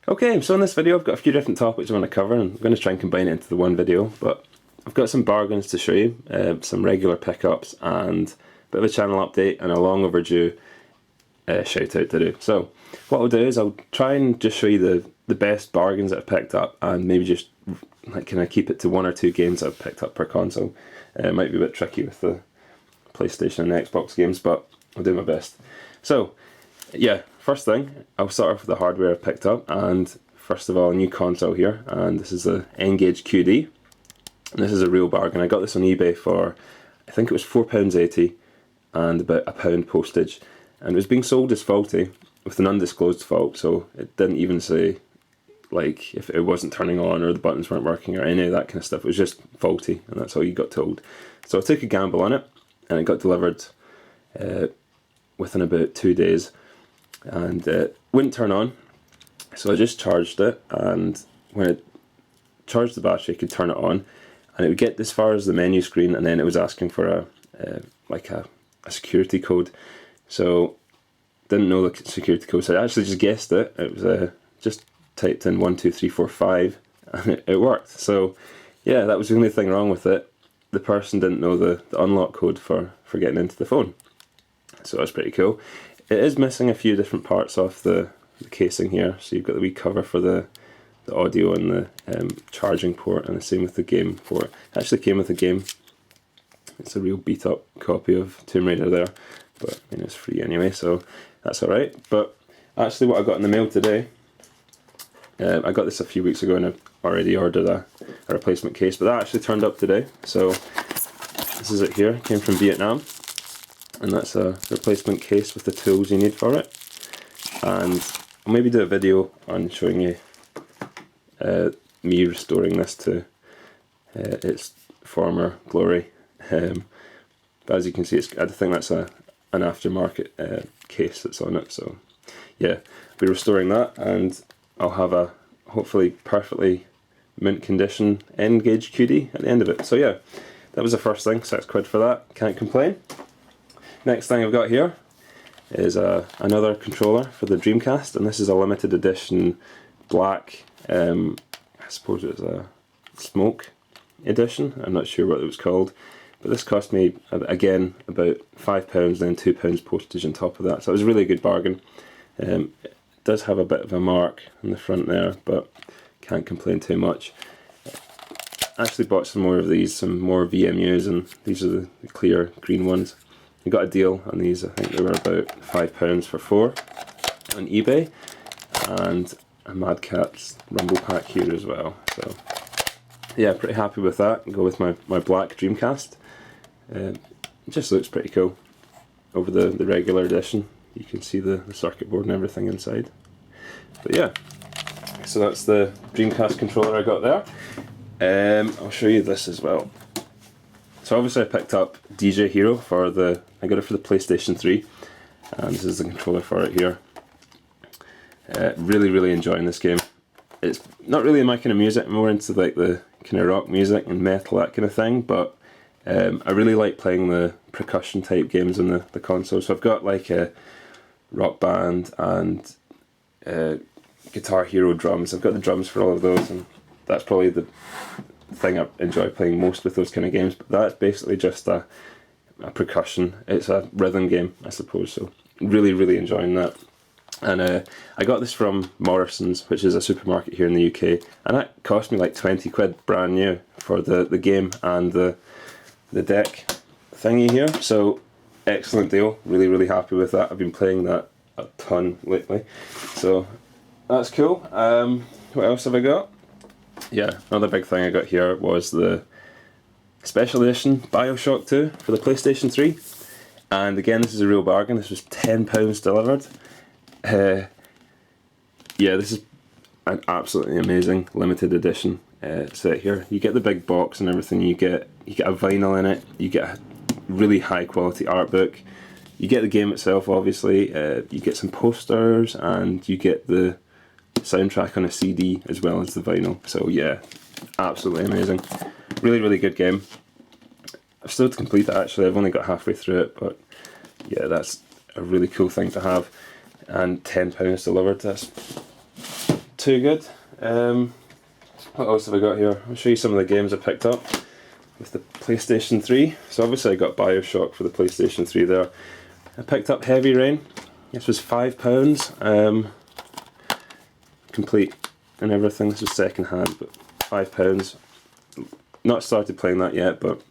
Okay, so in this video I've got a few different topics I want to cover, and I'm going to try and combine it into the one video, but I've got some bargains to show you, some regular pickups, and a bit of a channel update, and a long overdue shout out to do. So what I'll do is I'll try and just show you the best bargains that I've picked up, and maybe just like kind of keep it to one or two games that I've picked up per console. It might be a bit tricky with the PlayStation and Xbox games, but I'll do my best. So yeah, first thing, I'll start off with the hardware I've picked up, and first of all, a new console here, and this is the N-Gage QD, and this is a real bargain. I got this on eBay for, I think it was £4.80 and about £1 postage, and it was being sold as faulty with an undisclosed fault, so it didn't even say like if it wasn't turning on or the buttons weren't working or any of that kind of stuff. It was just faulty, and that's all you got told. So I took a gamble on it, and it got delivered within about 2 days, and it wouldn't turn on, so I just charged it, and when it charged the battery I could turn it on, and it would get as far as the menu screen, and then it was asking for a security code. So didn't know the security code, so I actually just guessed it. It was just typed in 12345 and it worked. So yeah, that was the only thing wrong with it. The person didn't know the unlock code for getting into the phone, so that's pretty cool. It is missing a few different parts off the casing here, so you've got the wee cover for the audio and the charging port, and the same with the game port. It actually came with the game. It's a real beat up copy of Tomb Raider there, but I mean, it's free anyway, so that's alright. But actually what I got in the mail today, I got this a few weeks ago and I've already ordered a replacement case, but that actually turned up today. So this is it here, it came from Vietnam, and that's a replacement case with the tools you need for it. And I'll maybe do a video on showing you me restoring this to its former glory. But as you can see, I think that's an aftermarket case that's on it. So yeah, I'll be restoring that, and I'll have a hopefully perfectly mint condition N-Gage QD at the end of it. So yeah, that was the first thing, £6 for that, can't complain. Next thing I've got here is another controller for the Dreamcast, and this is a limited edition black, I suppose it was a smoke edition, I'm not sure what it was called, but this cost me, again, about £5, then £2 postage on top of that, so it was a really good bargain. It does have a bit of a mark in the front there, but can't complain too much. I actually bought some more of these, some more VMUs, and these are the clear green ones. I got a deal on these, I think they were about £5 for 4 on eBay, and a Mad Catz Rumble Pack here as well. So yeah, pretty happy with that. Go with my black Dreamcast. It just looks pretty cool over the regular edition. You can see the circuit board and everything inside. But yeah, so that's the Dreamcast controller I got there. I'll show you this as well. So obviously I picked up DJ Hero I got it for the PlayStation 3, and this is the controller for it here. Really enjoying this game. It's not really my kind of music, I'm more into like the kind of rock music and metal, that kind of thing, but I really like playing the percussion type games on the console. So I've got like a Rock Band and Guitar Hero drums. I've got the drums for all of those, and that's probably the thing I enjoy playing most with those kind of games. But that's basically just a percussion. It's a rhythm game, I suppose. So really enjoying that. And I got this from Morrison's, which is a supermarket here in the UK, and that cost me like £20 brand new for the game and the deck thingy here. So excellent deal. Really happy with that. I've been playing that a ton lately, so that's cool. What else have I got? Yeah, another big thing I got here was the special edition Bioshock II for the PlayStation 3, and again, this is a real bargain. This was £10 delivered. Yeah, this is an absolutely amazing limited edition set here. You get the big box and everything. You get a vinyl in it. You get a really high quality art book. You get the game itself, obviously. You get some posters, and you get the soundtrack on a CD as well as the vinyl. So yeah, absolutely amazing. Really good game. I've still to complete it actually. I've only got halfway through it, but yeah, that's a really cool thing to have. And £10 delivered. That's too good. What else have I got here? I'll show you some of the games I picked up with the PlayStation 3. So obviously I got Bioshock for the PlayStation 3 there. I picked up Heavy Rain. This was £5. Complete and everything. This was second hand, but £5. Not started playing that yet, but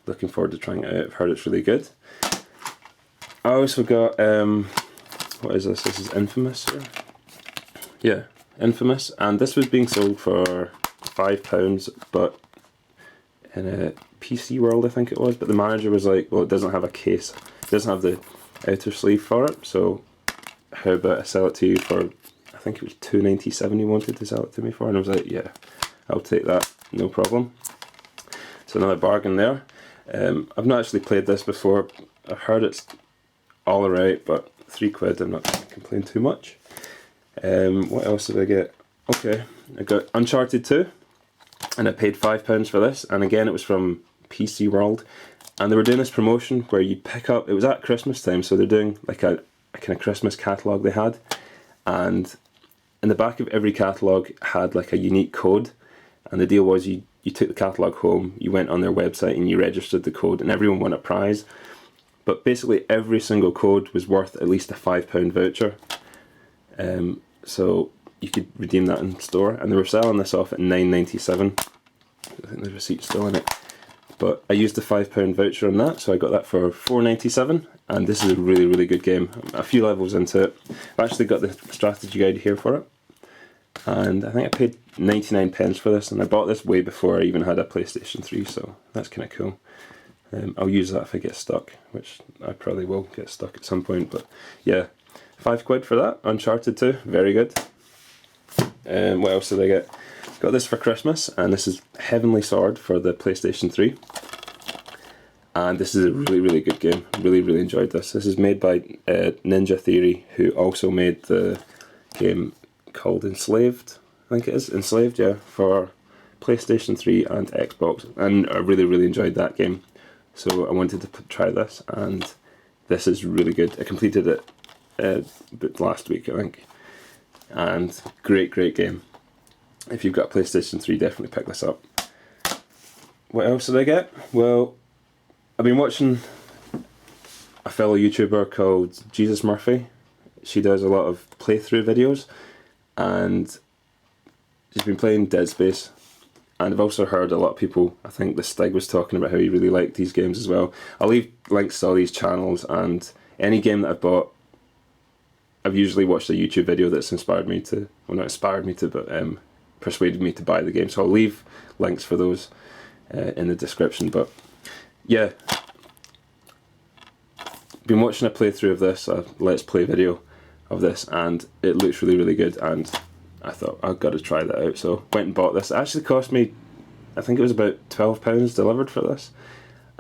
looking forward to trying it out. I've heard it's really good. I also got, what is this? This is Infamous. Yeah, Infamous. And this was being sold for £5, but in a PC World, I think it was. But the manager was like, well, it doesn't have a case. It doesn't have the outer sleeve for it, so how about I sell it to you for, I think it was $2.97 you wanted to sell it to me for, and I was like, yeah, I'll take that, no problem. So another bargain there. I've not actually played this before. I've heard it's alright, but £3, I'm not going to complain too much. What else did I get? Okay, I got Uncharted II, and I paid £5 for this, and again it was from PC World, and they were doing this promotion where you pick up, it was at Christmas time, so they're doing like a kind of Christmas catalogue they had, and in the back of every catalogue had like a unique code, and the deal was you took the catalogue home, you went on their website and you registered the code, and everyone won a prize. But basically every single code was worth at least a £5 voucher. So you could redeem that in store, and they were selling this off at $9.97. I think the receipt's still in it. But I used the £5 voucher on that, so I got that for $4.97, and this is a really, really good game. I'm a few levels into it. I've actually got the strategy guide here for it, and I think I paid 99p for this, and I bought this way before I even had a PlayStation 3, so that's kind of cool. I'll use that if I get stuck, which I probably will get stuck at some point, but yeah, £5 for that. Uncharted 2, very good. What else did I get? Got this for Christmas, and this is Heavenly Sword for the PlayStation 3. And this is a really, really good game. Really, really enjoyed this. This is made by Ninja Theory, who also made the game called Enslaved, I think it is. Enslaved, yeah, for PlayStation 3 and Xbox. And I really, really enjoyed that game. So I wanted to try this, and this is really good. I completed it last week, I think. And great, great game. If you've got a PlayStation 3, definitely pick this up. What else did I get? Well, I've been watching a fellow YouTuber called Jesus Murphy. She does a lot of playthrough videos, and she's been playing Dead Space. And I've also heard a lot of people, I think the Stig was talking about how he really liked these games as well. I'll leave links to all these channels, and any game that I've bought, I've usually watched a YouTube video that's inspired me to, well, not inspired me to, but persuaded me to buy the game. So I'll leave links for those in the description. But yeah, been watching a playthrough of this, a let's play video of this, and it looks really, really good, and I thought I've got to try that out, so went and bought this. It actually cost me, I think it was about £12 delivered for this,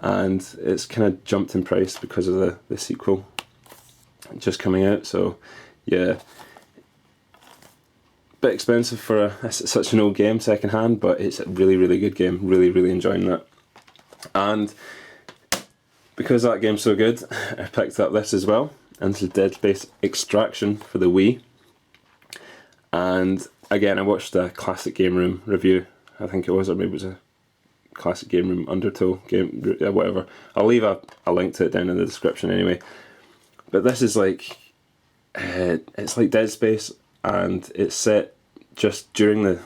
and it's kind of jumped in price because of the sequel just coming out. So yeah, bit expensive for such an old game second hand, but it's a really, really good game. Really, really enjoying that. And because that game's so good, I picked up this as well, and this is Dead Space Extraction for the Wii. And again, I watched a Classic Game Room review, I think it was, or maybe it was a Classic Game Room undertow game, whatever. I'll leave a link to it down in the description anyway. But this is like, it's like Dead Space, and it's set just during the,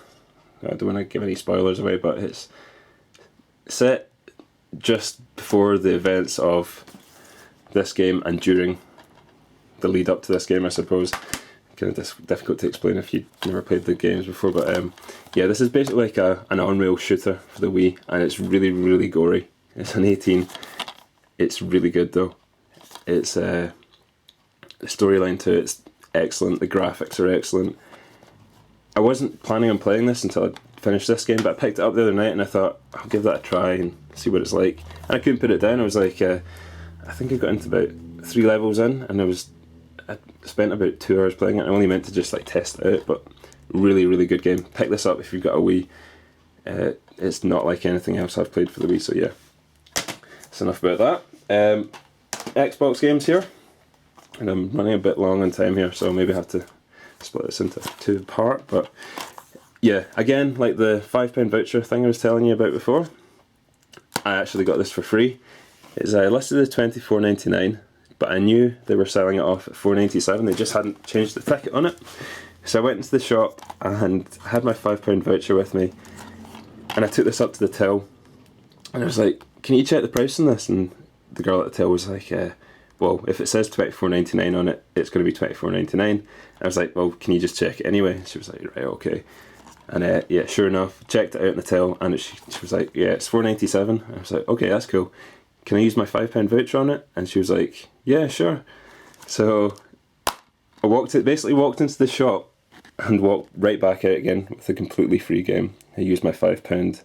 I don't want to give any spoilers away, but it's set just before the events of this game and during the lead up to this game, I suppose. Kind of difficult to explain if you've never played the games before, but yeah, this is basically like an on-rail shooter for the Wii, and it's really, really gory. It's an 18. It's really good though. It's the storyline to it's excellent. The graphics are excellent. I wasn't planning on playing this until I finished this game, but I picked it up the other night and I thought I'll give that a try and see what it's like. And I couldn't put it down. I was like, I think I got into about 3 levels in, and I spent about 2 hours playing it. I only meant to just like test it out, but really, really good game. Pick this up if you've got a Wii. It's not like anything else I've played for the Wii, so yeah. That's enough about that. Xbox games here, and I'm running a bit long on time here, so maybe I have to split this into two part, but yeah, again, like the £5 voucher thing I was telling you about before, I actually got this for free. It's listed as £24.99, but I knew they were selling it off at £4.97. They just hadn't changed the ticket on it. So I went into the shop and I had my £5 voucher with me, and I took this up to the till, and I was like, can you check the price on this? And the girl at the till was like, well, if it says £24.99 on it, it's going to be £24.99. I was like, well, can you just check it anyway? She was like, right, okay. And yeah, sure enough, checked it out in the till, and she was like, yeah, it's £4.97. I was like, okay, that's cool. Can I use my £5 voucher on it? And she was like, yeah, sure. So I basically walked into the shop and walked right back out again with a completely free game. I used my £5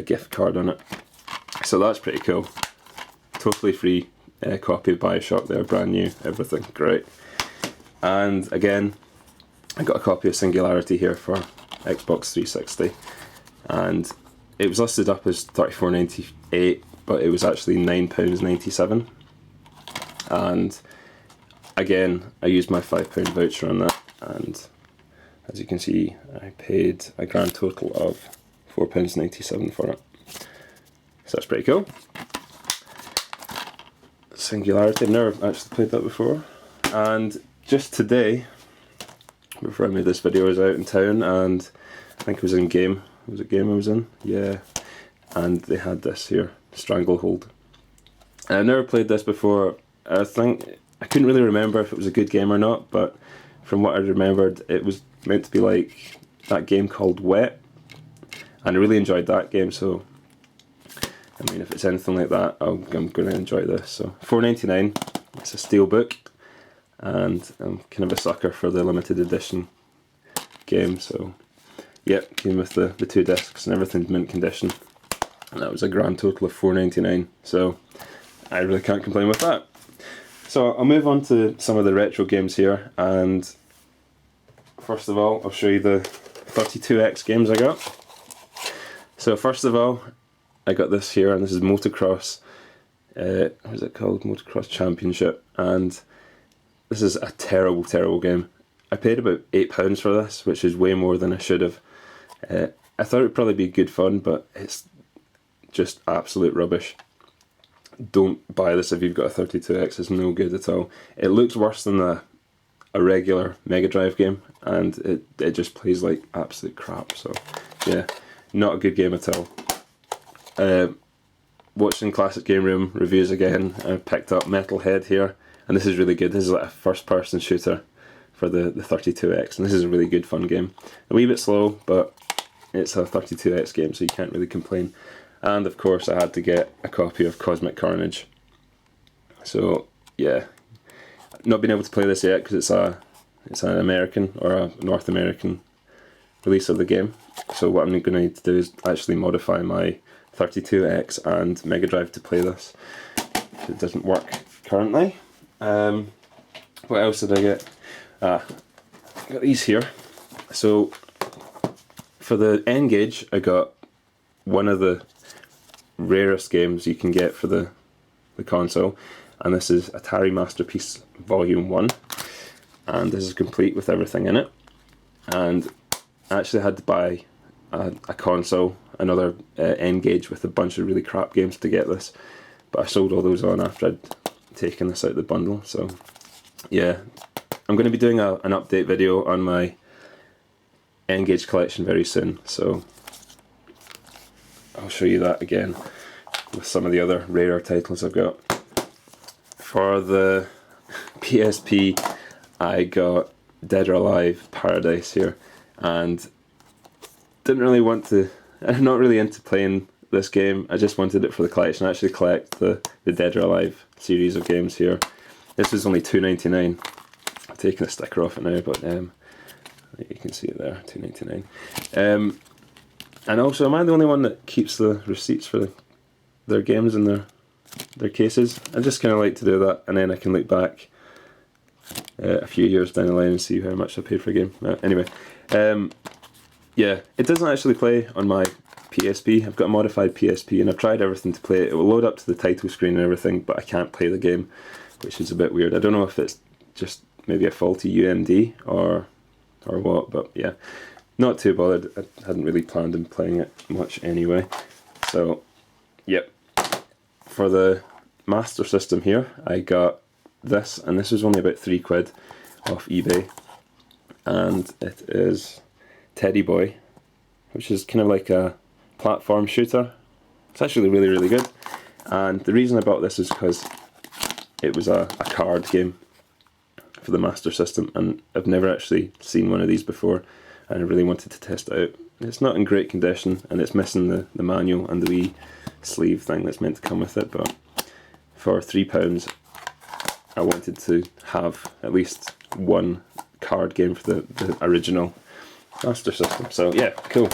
gift card on it. So that's pretty cool. Totally free copy of Bioshock there, brand new, everything, great. And again, I got a copy of Singularity here for Xbox 360, and it was listed up as £34.98, but it was actually £9.97. And again, I used my £5 voucher on that, and as you can see, I paid a grand total of £4.97 for it. So that's pretty cool. Singularity, I've never actually played that before. And just today, before I made this video, I was out in town, and I think it was in game. Was it game I was in? Yeah. And they had this here, Stranglehold. I've never played this before. I think I couldn't really remember if it was a good game or not, but from what I remembered, it was meant to be like that game called Wet, and I really enjoyed that game. So I mean, if it's anything like that, I'm going to enjoy this. So £4.99. It's a steel book, and I'm kind of a sucker for the limited edition game. So yep, came with the 2 discs and everything's mint condition, and that was a grand total of £4.99. So I really can't complain with that. So I'll move on to some of the retro games here, and first of all, I'll show you the 32X games I got. So first of all, I got this here, and this is Motocross, what is it called? Motocross Championship, and this is a terrible, terrible game. I paid about £8 for this, which is way more than I should have. I thought it would probably be good fun, but it's just absolute rubbish. Don't buy this if you've got a 32X, it's no good at all. It looks worse than a regular Mega Drive game, and it just plays like absolute crap, so yeah, not a good game at all. Watching Classic Game Room reviews again, I picked up Metalhead here, and this is really good. This is like a first person shooter for the 32X, and this is a really good fun game. A wee bit slow, but it's a 32X game, so you can't really complain. And of course I had to get a copy of Cosmic Carnage. So yeah, not been able to play this yet because it's an American or a North American release of the game. So what I'm going to need to do is actually modify my 32X and Mega Drive to play this. It doesn't work currently. What else did I get? I got these here. So for the N-Gage, I got one of the rarest games you can get for the console, and this is Atari Masterpiece Volume 1, and this is complete with everything in it. And I actually had to buy a console, another N-Gage with a bunch of really crap games to get this, but I sold all those on after I'd taken this out of the bundle. So yeah, I'm going to be doing an update video on my N-Gage collection very soon, so I'll show you that again with some of the other rarer titles I've got. For the PSP, I got Dead or Alive Paradise here, and didn't really want to, I'm not really into playing this game, I just wanted it for the collection. I actually collect the Dead or Alive series of games here. This was only $2.99. I'm taking the sticker off it now, but you can see it there, $2.99. And also, am I the only one that keeps the receipts for their games in their cases? I just kind of like to do that, and then I can look back a few years down the line and see how much I paid for a game. Anyway, yeah, it doesn't actually play on my PSP. I've got a modified PSP, and I've tried everything to play it. It will load up to the title screen and everything, but I can't play the game, which is a bit weird. I don't know if it's just maybe a faulty UMD or what, but yeah, not too bothered. I hadn't really planned on playing it much anyway. So, yep. For the Master System here, I got this, and this was only about £3 off eBay, and it is Teddy Boy, which is kind of like a platform shooter. It's actually really, really good, and the reason I bought this is because it was a card game for the Master System, and I've never actually seen one of these before, and I really wanted to test it out. It's not in great condition, and it's missing the manual and the wee sleeve thing that's meant to come with it, but for £3 I wanted to have at least one card game for the original Master System. So yeah, cool.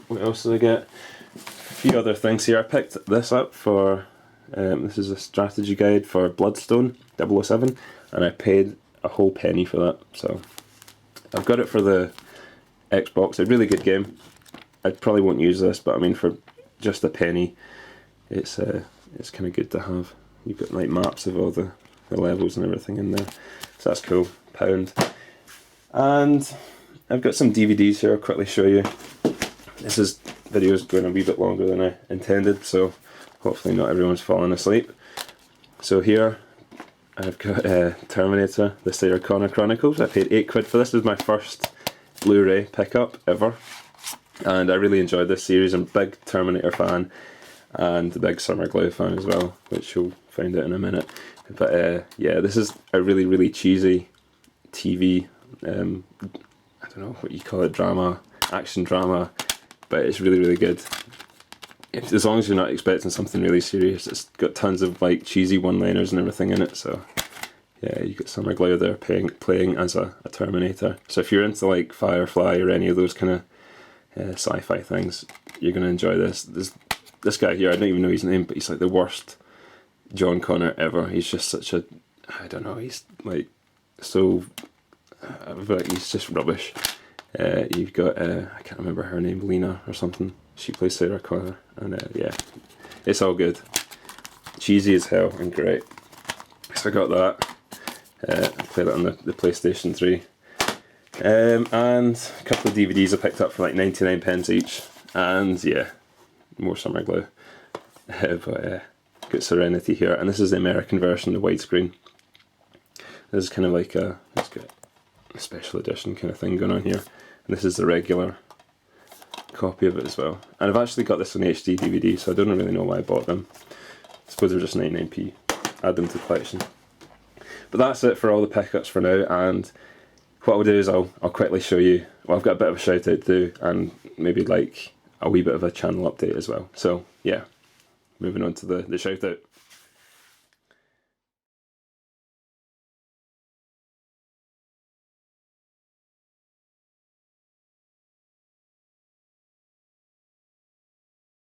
What else did I get? A few other things here. I picked this up for, this is a strategy guide for Bloodstone 007, and I paid a whole penny for that. So I've got it for the Xbox. A really good game. I probably won't use this, but I mean, for just a penny, it's kind of good to have. You've got like maps of all the levels and everything in there, so that's cool. £1. And I've got some DVDs here. I'll quickly show you. This video is going a wee bit longer than I intended, so hopefully not everyone's fallen asleep. So here I've got Terminator, the Sarah Connor Chronicles. I paid £8 for this. This is my first Blu-ray pickup ever, and I really enjoyed this series. I'm a big Terminator fan and a big Summer Glau fan as well, which you'll find out in a minute. But yeah, this is a really, really cheesy TV, I don't know what you call it, drama, action drama, but it's really, really good. As long as you're not expecting something really serious, it's got tons of like cheesy one-liners and everything in it. So yeah, you got Summer Glau there playing as a Terminator. So if you're into like Firefly or any of those kind of sci-fi things, you're going to enjoy this. This guy here, I don't even know his name, but he's like the worst John Connor ever. He's just such a, I don't know, he's like so, like, he's just rubbish. You've got, I can't remember her name, Lena or something. She plays Sarah Connor, and yeah, it's all good. Cheesy as hell and great. So I got that. I played it on the PlayStation 3. And a couple of DVDs I picked up for like 99p each. And yeah, more Summer Glau. But got Serenity here, and this is the American version, the widescreen. This is kind of like it's got a special edition kind of thing going on here. And this is the regular copy of it as well. And I've actually got this on HD DVD, so I don't really know why I bought them. I suppose they're just 99p. Add them to the collection. But that's it for all the pickups for now, and what I'll do is I'll quickly show you, well, I've got a bit of a shout out to do, and maybe like a wee bit of a channel update as well. So yeah, moving on to the shout out.